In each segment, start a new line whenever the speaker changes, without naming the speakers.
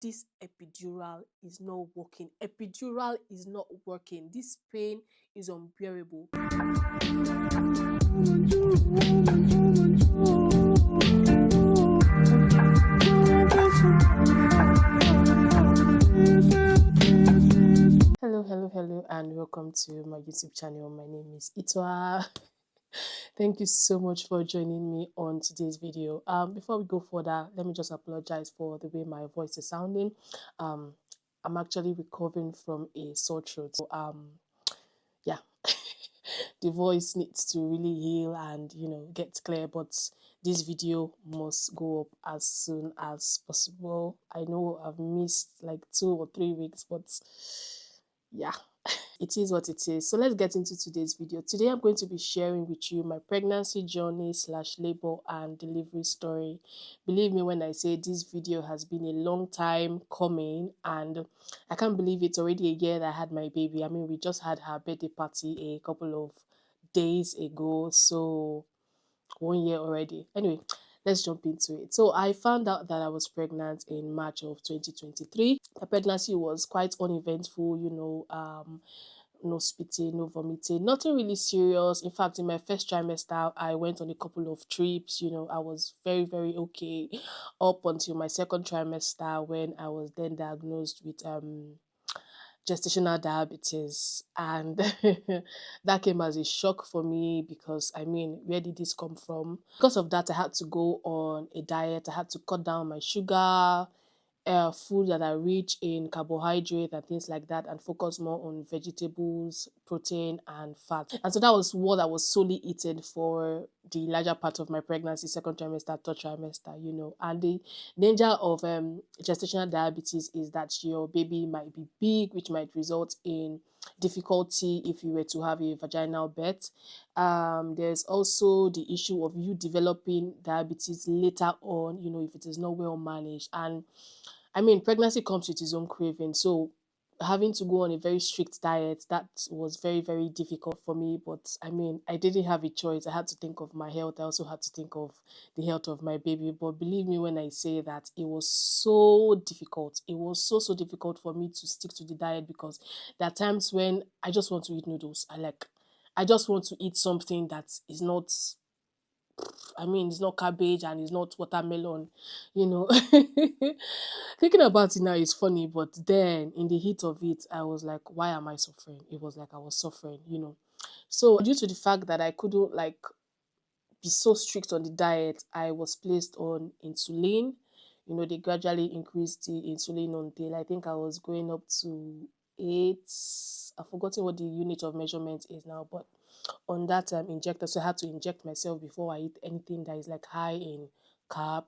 this epidural is not working. Epidural is not working. This pain is unbearable. Hello, and welcome to my YouTube channel. My name is Itwa. Thank you so much for joining me on today's video. Before we go further, let me just apologize for the way my voice is sounding. I'm actually recovering from a sore throat. So, yeah, the voice needs to really heal and, get clear. But this video must go up as soon as possible. I know I've missed like 2 or 3 weeks, but yeah. It is what it is. So let's get into today's video. Today I'm going to be sharing with you my pregnancy journey / labor and delivery story. Believe me when I say this video has been a long time coming, and I can't believe it's already a year that I had my baby. I mean, we just had her birthday party a couple of days ago, so 1 year already. Anyway, let's jump into it. So I found out that I was pregnant in March of 2023. The pregnancy was quite uneventful, no spitting, no vomiting, nothing really serious. In fact, in my first trimester, I went on a couple of trips. I was very, very okay up until my second trimester when I was then diagnosed with gestational diabetes, and that came as a shock for me because, I mean, where did this come from? Because of that, I had to go on a diet. I had to cut down my sugar, food that are rich in carbohydrate and things like that, and focus more on vegetables, protein, and fat. And so that was what I was solely eating for the larger part of my pregnancy, second trimester, third trimester, And the danger of gestational diabetes is that your baby might be big, which might result in difficulty if you were to have a vaginal birth. There's also the issue of you developing diabetes later on, if it is not well managed. And I mean, pregnancy comes with its own craving. So having to go on a very strict diet, that was very, very difficult for me. But I mean, I didn't have a choice. I had to think of my health. I also had to think of the health of my baby. But believe me when I say that it was so difficult. It was so, so difficult for me to stick to the diet, because there are times when I just want to eat noodles. I just want to eat something that is not, it's not cabbage and it's not watermelon, Thinking about it now is funny, but then in the heat of it, I was like, why am I suffering? It was like I was suffering. So due to the fact that I couldn't be so strict on the diet, I was placed on insulin. They gradually increased the insulin until I think I was going up to 8. I've forgotten what the unit of measurement is now, but on that injector, so I had to inject myself before I eat anything that is like high in carb.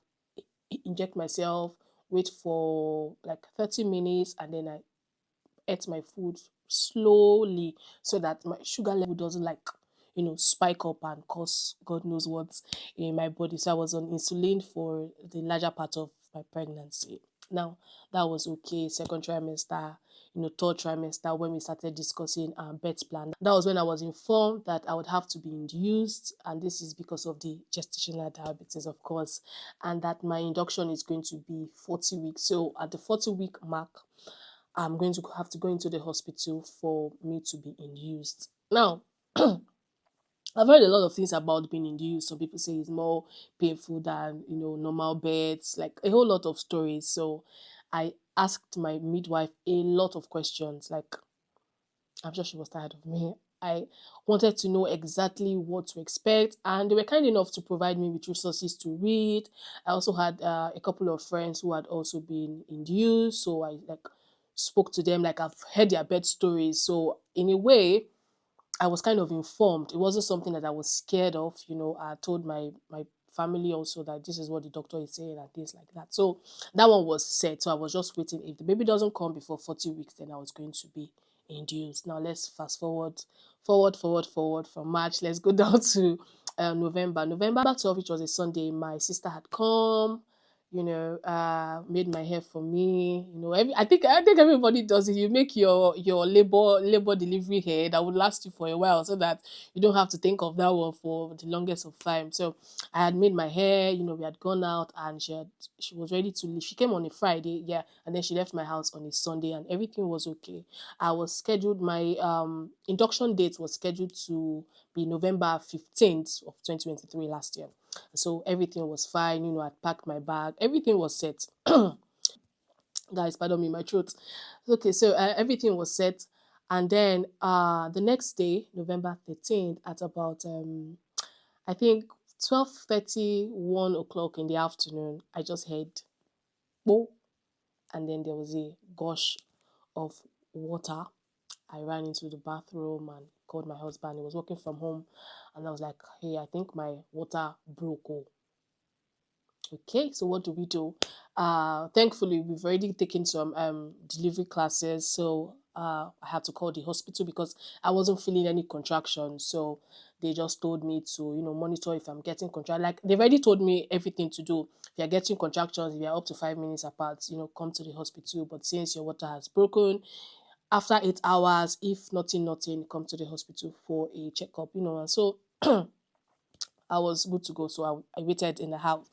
Inject myself, wait for like 30 minutes, and then I ate my food slowly so that my sugar level doesn't spike up and cause God knows what in my body. So I was on insulin for the larger part of my pregnancy. Now, that was okay. Second trimester, third trimester, when we started discussing birth plan, that was when I was informed that I would have to be induced, and this is because of the gestational diabetes, of course, and that my induction is going to be 40 weeks. So at the 40-week mark, I'm going to have to go into the hospital for me to be induced. Now, I've heard a lot of things about being induced. Some people say it's more painful than, normal births, like a whole lot of stories. So I asked my midwife a lot of questions. I'm sure she was tired of me. I wanted to know exactly what to expect, and they were kind enough to provide me with resources to read. I also had a couple of friends who had also been induced, so I spoke to them. I've heard their birth stories, so in a way, I was kind of informed. It wasn't something that I was scared of. I told my family also that this is what the doctor is saying and things like that. So that one was set. So I was just waiting. If the baby doesn't come before 40 weeks, then I was going to be induced. Now let's fast forward from March. Let's go down to November. November 12th, which was a Sunday, my sister had come. made my hair for me. I think everybody does it. You make your labor delivery hair that would last you for a while, so that you don't have to think of that one for the longest of time. So I had made my hair. We had gone out, and she was ready to leave. She came on a Friday, yeah, and then she left my house on a Sunday, and everything was okay. I was scheduled. My induction date was scheduled to be November 15th of 2023 last year. So everything was fine. I'd packed my bag. Everything was set. Guys, pardon me, my throat. Okay, so everything was set. And then the next day, November 13th, at about, I think, 12:30, 1 o'clock in the afternoon, I just heard, "Bo," and then there was a gush of water. I ran into the bathroom and called my husband. He was working from home. And I was like, "Hey, I think my water broke. Oh." Okay, so what do we do? Thankfully, we've already taken some delivery classes, so I had to call the hospital because I wasn't feeling any contractions. So they just told me to, monitor if I'm getting contractions. Like, they've already told me everything to do. If you're getting contractions, if you're up to 5 minutes apart, come to the hospital. But since your water has broken, after 8 hours, if nothing, come to the hospital for a checkup. And so I was good to go. So I waited in the house.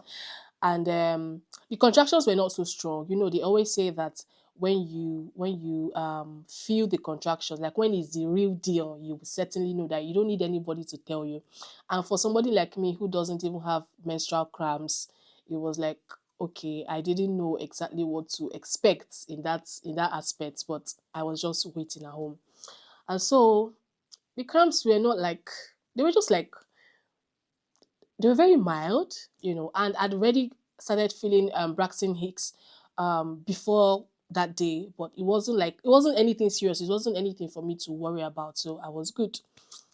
And the contractions were not so strong. They always say that when you feel the contractions, like when it's the real deal, you certainly know that you don't need anybody to tell you. And for somebody like me who doesn't even have menstrual cramps, it was like, okay, I didn't know exactly what to expect in that aspect, but I was just waiting at home. And so the cramps were not like, they were just like, they were very mild, and I'd already started feeling Braxton Hicks before that day, but it wasn't anything serious. It wasn't anything for me to worry about, so I was good.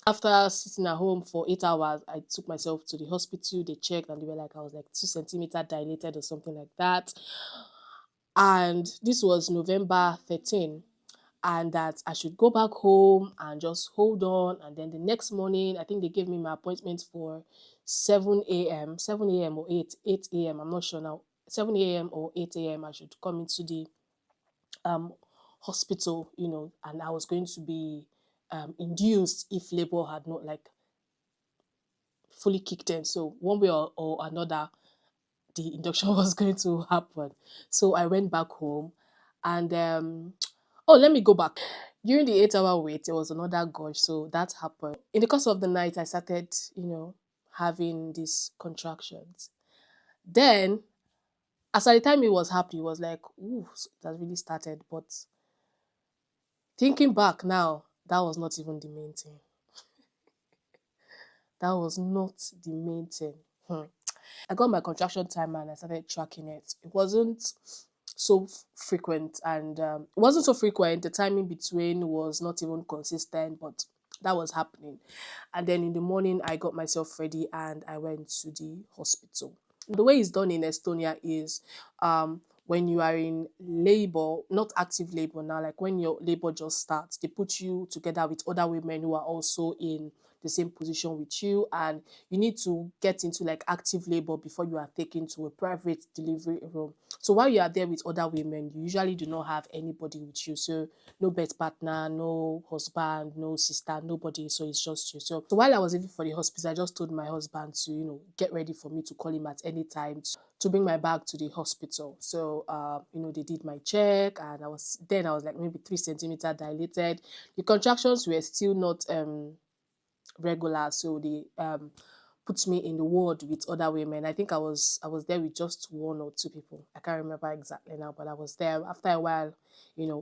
After sitting at home for 8 hours, I took myself to the hospital. They checked and they were like, I was like 2 centimeter dilated or something like that. And this was November 13th, and that I should go back home and just hold on. And then the next morning, I think they gave me my appointment for 7 a.m., 7 a.m. or 8 a.m. I'm not sure now. 7 a.m. or 8 a.m. I should come into the um, hospital, and I was going to be induced if labor had not like fully kicked in. So one way or another, the induction was going to happen. So I went back home, and oh, let me go back. During the 8 hour wait, there was another gush, so that happened. In the course of the night, I started, having these contractions. Then, as at the time it was happening, it was like, ooh, so it has really started. But thinking back now, that was not even the main thing. That was not the main thing. I got my contraction timer and I started tracking it. It wasn't so frequent, and it wasn't so frequent. The timing between was not even consistent, but that was happening. And then in the morning, I got myself ready and I went to the hospital. The way it's done in Estonia is when you are in labor, not active labor now, like when your labor just starts, they put you together with other women who are also in the same position with you, and you need to get into like active labor before you are taken to a private delivery room. So while you are there with other women, you usually do not have anybody with you. So no bed partner, no husband, no sister, nobody. So it's just you. So while I was leaving for the hospital, I just told my husband to, get ready for me to call him at any time to bring my bag to the hospital. So, they did my check, and I was like maybe 3 centimeter dilated. The contractions were still not regular, so they put me in the ward with other women. I think I was there with just one or two people. I can't remember exactly now, but I was there. After a while,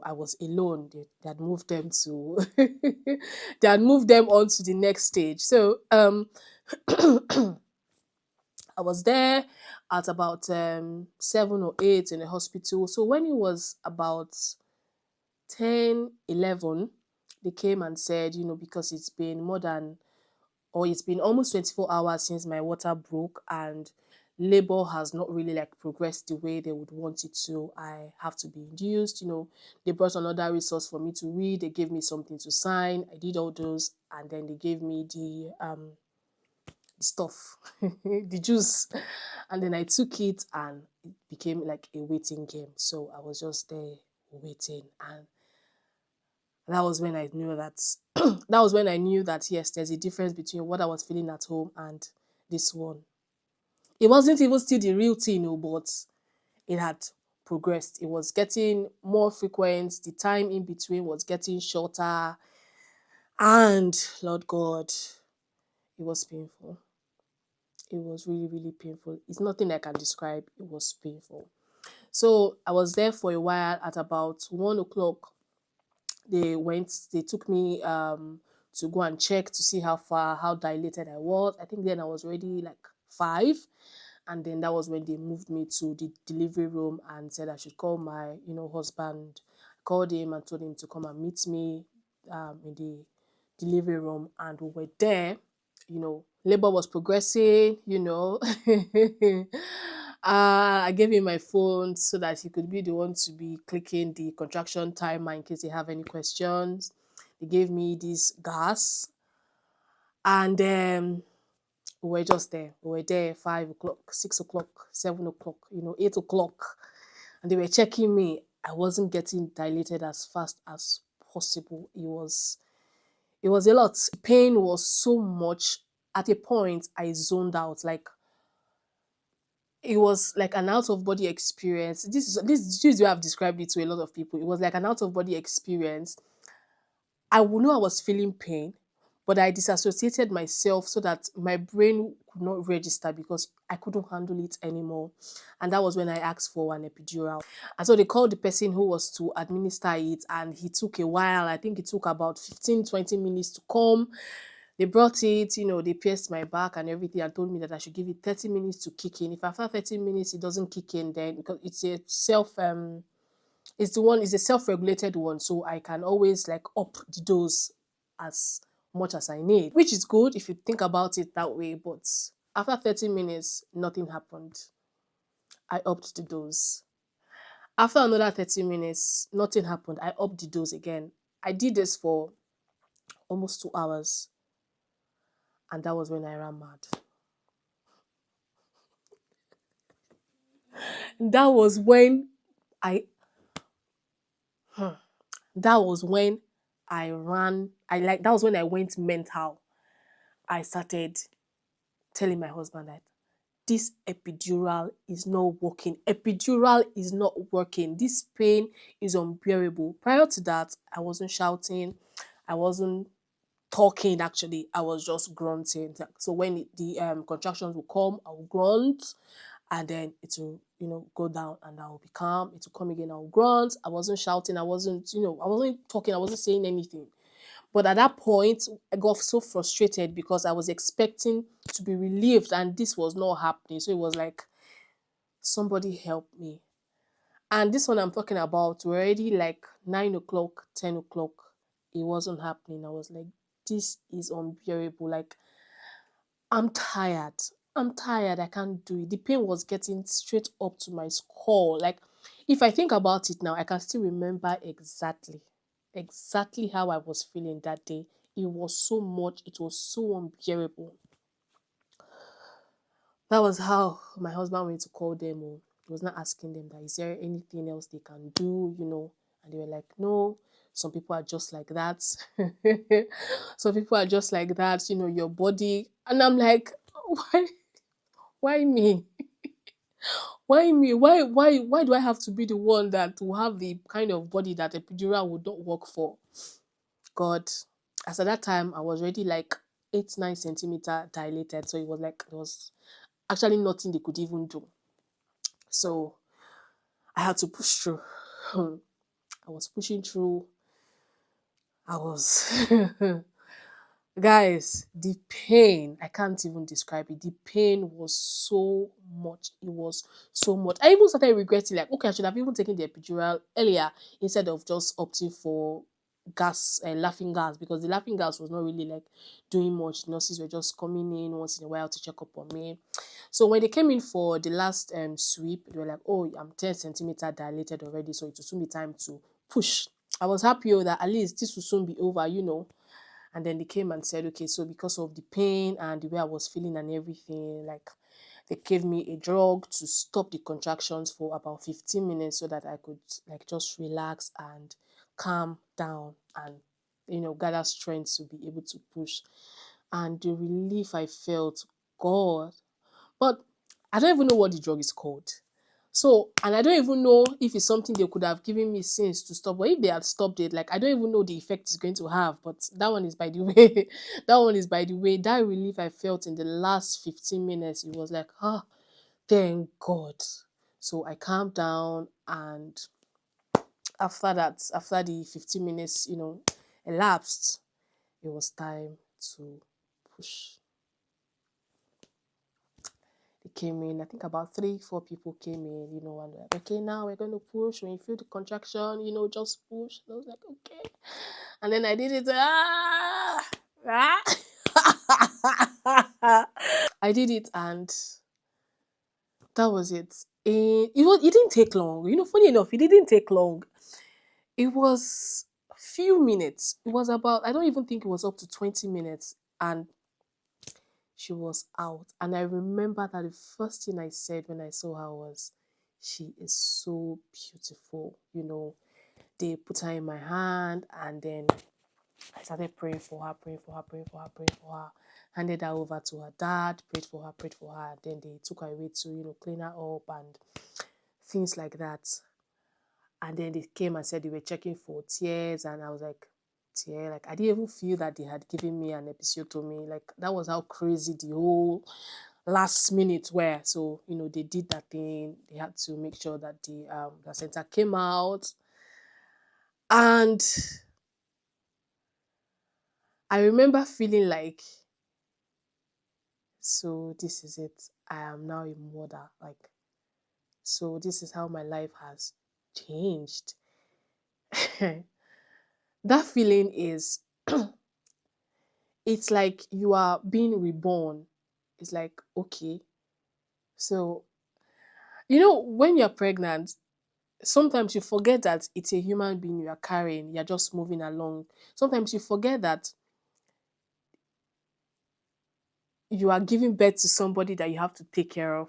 I was alone. They had moved them to they had moved them on to the next stage. So I was there at about 7 or 8 in the hospital. So when it was about 10, 11, they came and said, because it's been almost 24 hours since my water broke, and labor has not really like progressed the way they would want it to. I have to be induced. They brought another resource for me to read. They gave me something to sign. I did all those, and then they gave me the stuff, the juice. And then I took it and it became like a waiting game. So I was just there waiting. And that was when I knew that that was when I knew that yes, there's a difference between what I was feeling at home and this one. It wasn't even still the real thing, but it had progressed. It was getting more frequent. The time in between was getting shorter. And Lord God, it was painful. It was really, really painful. It's nothing I can describe. It was painful. So I was there for a while. At about 1 o'clock, they took me to go and check to see how dilated I was. I think then I was already like 5. And then that was when they moved me to the delivery room and said I should call my, husband. I called him and told him to come and meet me in the delivery room. And we were there, labor was progressing, I gave him my phone so that he could be the one to be clicking the contraction timer in case they have any questions. They gave me this gas. And we were just there. We were there 5 o'clock, 6 o'clock, 7 o'clock, 8 o'clock. And they were checking me. I wasn't getting dilated as fast as possible. It was a lot. The pain was so much. At a point, I zoned out. Like, it was like an out-of-body experience. This is the way I've described it to a lot of people. It was like an out-of-body experience. I would know I was feeling pain, but I disassociated myself so that my brain could not register because I couldn't handle it anymore. And that was when I asked for an epidural. And so they called the person who was to administer it, and he took a while. I think it took about 15-20 minutes to come. They brought it, they pierced my back and everything and told me that I should give it 30 minutes to kick in. If after 30 minutes it doesn't kick in, then because it's a it's a self-regulated one, so I can always like up the dose as much as I need, which is good if you think about it that way. But after 30 minutes, nothing happened. I upped the dose. After another 30 minutes, nothing happened. I upped the dose again. I did this for almost 2 hours. And that was when I ran mad. That was when I that was when I ran. That was when I went mental. I started telling my husband that this epidural is not working. Epidural is not working. This pain is unbearable. Prior to that, I wasn't shouting. I wasn't talking, actually. I was just grunting. So when the contractions will come, I will grunt. And then it will, go down and I will be calm. It will come again, I will grunt. I wasn't shouting. I wasn't talking. I wasn't saying anything. But at that point, I got so frustrated because I was expecting to be relieved and this was not happening. So it was like, somebody help me. And this one I'm talking about, we're already like 9 o'clock, 10 o'clock. It wasn't happening. I was like, this is unbearable. Like, I'm tired. I can't do it. The pain was getting straight up to my skull. Like, if I think about it now, I can still remember exactly how I was feeling that day. It was so much. It was so unbearable. That was how my husband went to call them. He was not asking them that, is there anything else they can do, And they were like, no, some people are just like that. Some people are just like that, your body. And I'm like, why me? Why me? Why do I have to be the one that will have the kind of body that epidural would not work for? God, as at that time, I was already like 8-9 centimeter dilated. So it was like, there was actually nothing they could even do. So I had to push through. I was pushing through. I was guys, the pain, I can't even describe it. The pain was so much. It was so much. I even started regretting, like, okay, I should have even taken the epidural earlier instead of just opting for laughing gas, because the laughing gas was not really like doing much. Nurses were just coming in once in a while to check up on me. So when they came in for the last sweep, they were like, oh, I'm 10 centimeter dilated already, so it will soon be time to push. I was happy that at least this will soon be over, And then they came and said, okay, so because of the pain and the way I was feeling and everything, like they gave me a drug to stop the contractions for about 15 minutes so that I could like just relax and calm down and gather strength to be able to push. And the relief I felt, God. But I don't even know what the drug is called. So, and I don't even know if it's something they could have given me since to stop. But if they had stopped it, like I don't even know the effect it's going to have. But that one is by the way. That one is by the way. That relief I felt in the last 15 minutes, it was like, thank God. So I calmed down, and after that, after the 15 minutes, elapsed, it was time to push. They came in, I think about 3, 4 people came in, and they're like, okay, now we're going to push. When you feel the contraction, just push. And I was like, okay. And then I did it. I did it, and that was it. It didn't take long. Funny enough, it didn't take long. It was a few minutes. It was about, I don't even think it was up to 20 minutes. And she was out. And I remember that the first thing I said when I saw her was, she is so beautiful. They put her in my hand, and then I started praying for her, praying for her, praying for her, praying for her. Handed her over to her dad, prayed for her, prayed for her. Then they took her away to, clean her up and things like that. And then they came and said they were checking for tears, and I was like, tear? Like, I didn't even feel that they had given me an episiotomy. Like, that was how crazy the whole last minute were. So, they did that thing. They had to make sure that the placenta came out. And I remember feeling like, so this is it. I am now a mother. Like, so this is how my life has changed. That feeling is, it's like you are being reborn. It's like, okay. So, when you're pregnant, sometimes you forget that it's a human being you are carrying. You're just moving along. Sometimes you forget that you are giving birth to somebody that you have to take care of.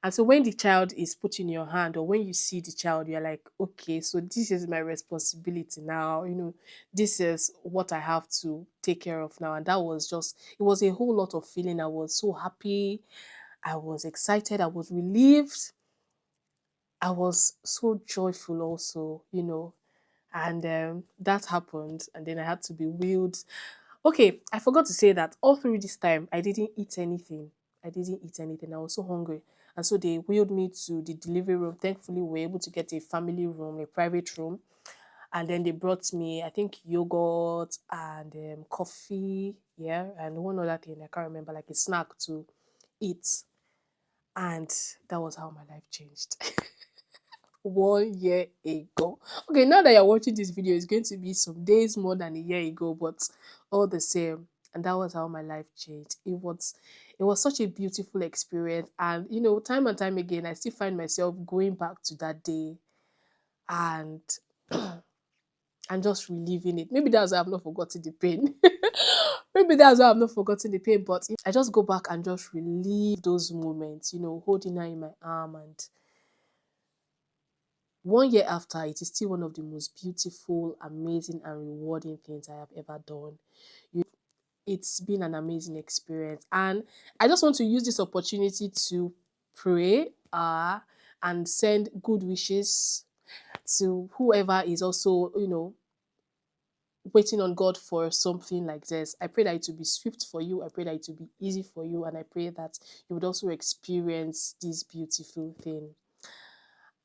And so when the child is put in your hand, or when you see the child, you're like, okay, so this is my responsibility now. This is what I have to take care of now. And that was just, it was a whole lot of feeling. I was so happy. I was excited. I was relieved. I was so joyful also, and that happened. And then I had to be wheeled. Okay, I forgot to say that all through this time, I didn't eat anything. I didn't eat anything. I was so hungry. And so they wheeled me to the delivery room. Thankfully, we were able to get a family room, a private room. And then they brought me, I think, yogurt and coffee, yeah, and one other thing, I can't remember, like a snack to eat. And that was how my life changed. 1 year ago. Okay, now that you're watching this video, it's going to be some days more than a year ago, but all the same. And that was how my life changed. It was such a beautiful experience. And time and time again, I still find myself going back to that day and and just reliving it. Maybe that's why I've not forgotten the pain. Maybe that's why I've not forgotten the pain. But I just go back and just relive those moments, holding her in my arm. And 1 year after, it is still one of the most beautiful, amazing, and rewarding things I have ever done. It's been an amazing experience. And I just want to use this opportunity to pray and send good wishes to whoever is also, waiting on God for something like this. I pray that it will be swift for you. I pray that it will be easy for you. And I pray that you would also experience this beautiful thing.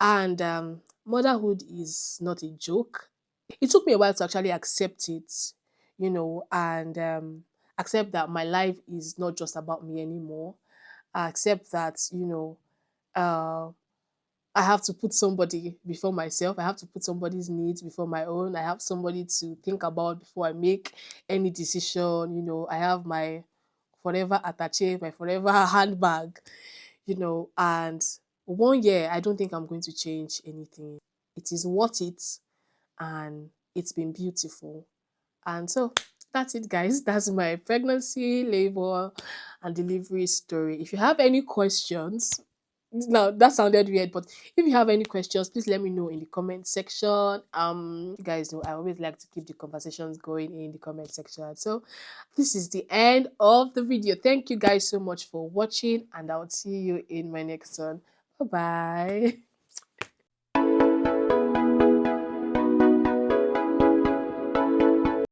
And motherhood is not a joke. It took me a while to actually accept it, and accept that my life is not just about me anymore. I accept that, uh, I have to put somebody before myself. I have to put somebody's needs before my own. I have somebody to think about before I make any decision. I have my forever attaché, my forever handbag, and 1 year, I don't think I'm going to change anything. It is worth it, and it's been beautiful. And so that's it, guys. That's my pregnancy, labor, and delivery story. If you have any questions, now that sounded weird, but if you have any questions, please let me know in the comment section. You guys know I always like to keep the conversations going in the comment section. So this is the end of the video. Thank you guys so much for watching, and I'll see you in my next one. Bye bye.